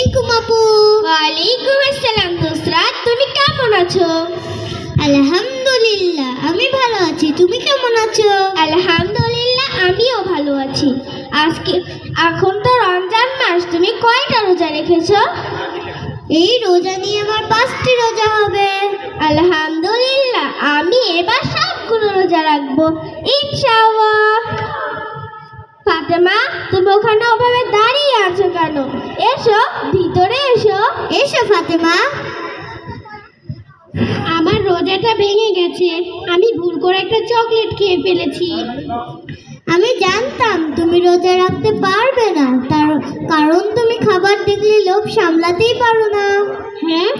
আলাইকুম আপু। ওয়ালাইকুম আসসালাম নুসরাত, তুমি কেমন আছো? আলহামদুলিল্লাহ আমি ভালো আছি, তুমি কেমন আছো? আলহামদুলিল্লাহ আমিও ভালো আছি। এখন তো রমজান মাস, তুমি কয়টা রোজা রেখেছো? এই রোজা নিয়ে আমার 5টি রোজা হবে। আলহামদুলিল্লাহ আমি এবার সবগুলো রোজা রাখবো ইনশাআল্লাহ। ফাতেমা, তুমি ওখানে ওভাবে দাঁড়িয়ে আছো কেন? এসো, ভিতরে এসো। এসো ফাতেমা। আমার রোজাটা ভেঙে গেছে, আমি ভুল করে একটা চকলেট খেয়ে ফেলেছি। আমি জানতাম তুমি রোজা রাখতে পারবে না, তার কারণ তুমি খাবার দেখলে লোভ সামলাতেই পারো না। হ্যাঁ,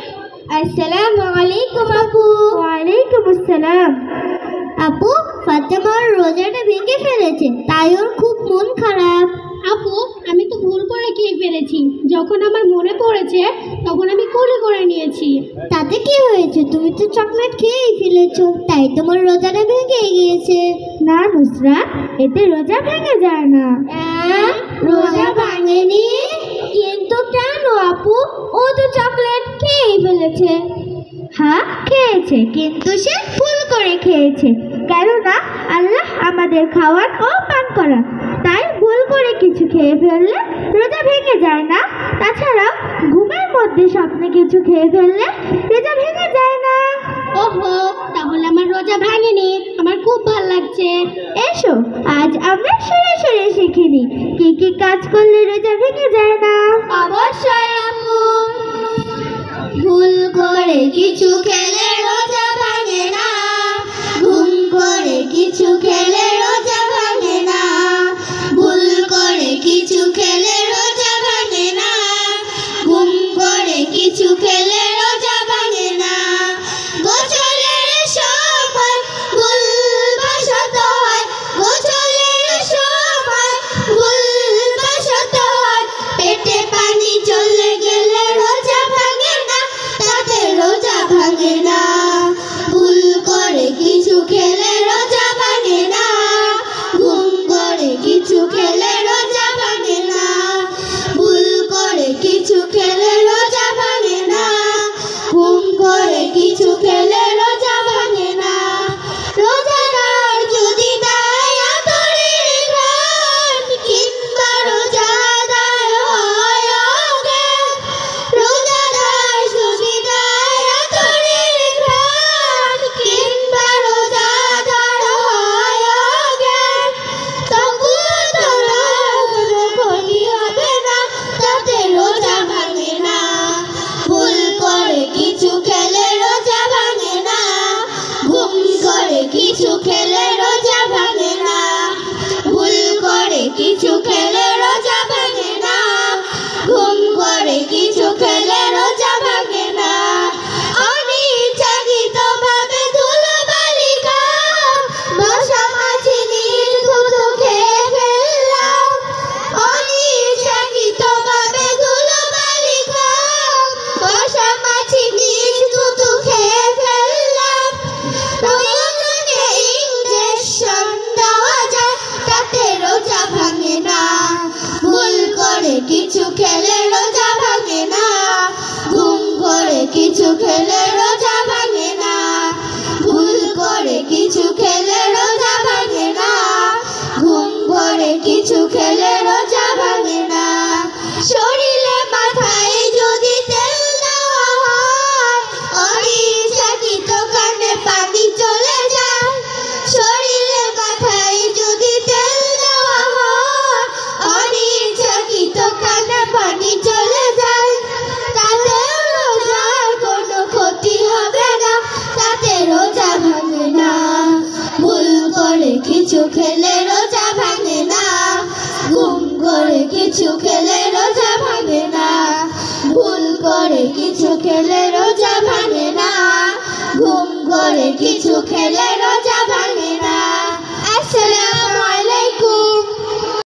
আসসালামু আলাইকুম আপু। ওয়ালাইকুম আসসালাম। আপু, ফাতেমার রোজাটা ভেঙে ফেলেছে, তাই ওর খুব মন খারাপ। আপু, আমি তো ভুল করে খেয়ে ফেলেছি, যখন আমার মনে পড়েছে তখন আমি কুলি করে নিয়েছি। তাতে কি হয়েছে? তুমি তো চকলেট খেয়েই ফেলেছো, তাই তোমার রোজাটা ভেঙে গিয়েছে। না নুসরাত, এতে রোজা ভেঙে যায় না। রোজা ভাঙেনি? কিন্তু কেন আপু? ও তো চকলেট খেয়েই ফেলেছে। হ্যাঁ খেয়েছে, কিন্তু সে ভুল করে খেয়েছে। কেননা আল্লাহ আমাদের খাওয়ান ও পান করান, তাই ভুল করে কিছু খেয়ে ফেললে রোজা ভেঙে যায় না। তাছাড়া ঘুমের মধ্যে স্বপ্নে কিছু খেয়ে ফেললে রোজা ভেঙে যায় না। ওহো, তাহলে আমার রোজা ভাঙেনি, আমার খুব ভালো লাগছে। এসো, আজ আমরা সরাসরি শিখে নিই কি কি কাজ করলে রোজা ভেঙে যায় না। অবশ্যই আপু। ভুল করে কিছু খেলে রোজা ভাঙে না, ঘুম করে কিছু খেলে রোজা ভাঙে না, ভুল করে কিছু খেলে রোজা ভাঙে না, ঘুম করে কিছু খেলে রোজা ভাঙে না, গোসলের সময় ভুল বশত হয়, গোসলের সময় ভুল বশত হয়, পেটে পানি চলে গেলে রোজা ভাঙে না, তাতে রোজা ভাঙে না, ভুল করে কিছু খেলে রোজা ভাঙে না, ঘুম করে কিছু খেলে রোজা ভাঙে না, ভুল করে কিছু খেলে রোজা ভাঙে না, ঘুম করে কিছু খেলে রোজা ভাঙে না, রোজাদার যদি দেয় আতরের ঘ্রাণ, কিংবা রোজাদার হয় অজ্ঞান, রোজাদার যদি দেয় আতরের ঘ্রাণ, কিংবা রোজাদার হয় অজ্ঞান, তবুও তোমার কোনো ক্ষতি হবে না, তাতে রোজা ভাঙে না, ভুল করে কিছু খেলে রোজা ভাঙে না, ঘুম করে কিছু খেলে রোজা ভাঙে না, ভুল করে কিছু খেলে রোজা ভাঙে না, ঘুম করে কিছু খেলে রোজা ভাঙে না, অনিচ্ছাকৃতভাবে ধুলোবালি খাম, মশা মাছি নির্ঘুত খেয়ে ফেললাম, অনিচ্ছাকৃতভাবে ধুলোবালি খাম, মশা মাছি নির্ঘুত খেয়ে ফেললাম, প্রয়োজনে ইনজেকশন দেওয়া যায়, তাতে রোজা ভাঙে না, ভুল করে কিছু খেলে রোজা ভাঙে না, ঘুম করে কিছু খেলে রোজা ভাঙে না, ভুল করে কিছু খেলে রোজা ভাঙে না, ঘুম করে কিছু খেলে রোজা ভাঙে না, শরীরে মাথায় যদি তেল দেওয়া হয়, অনিচ্ছাকৃত কানে পানি চলে যায়, শরীরে মাথায় যদি তেল দেওয়া হয়, অনিচ্ছাকৃত কানে পানি চলে যায়, তাতে রোজার কোনো ক্ষতি হবে না, তাতে রোজা ভাঙে না, ভুল করে কিছু খেলে রোজা ভাঙে না, ঘুম করে কিছু খেলে রোজা ভাঙে না, ভুল করে কিছু খেলে রোজা ভাঙে না, ঘুম করে কিছু খেলে রোজা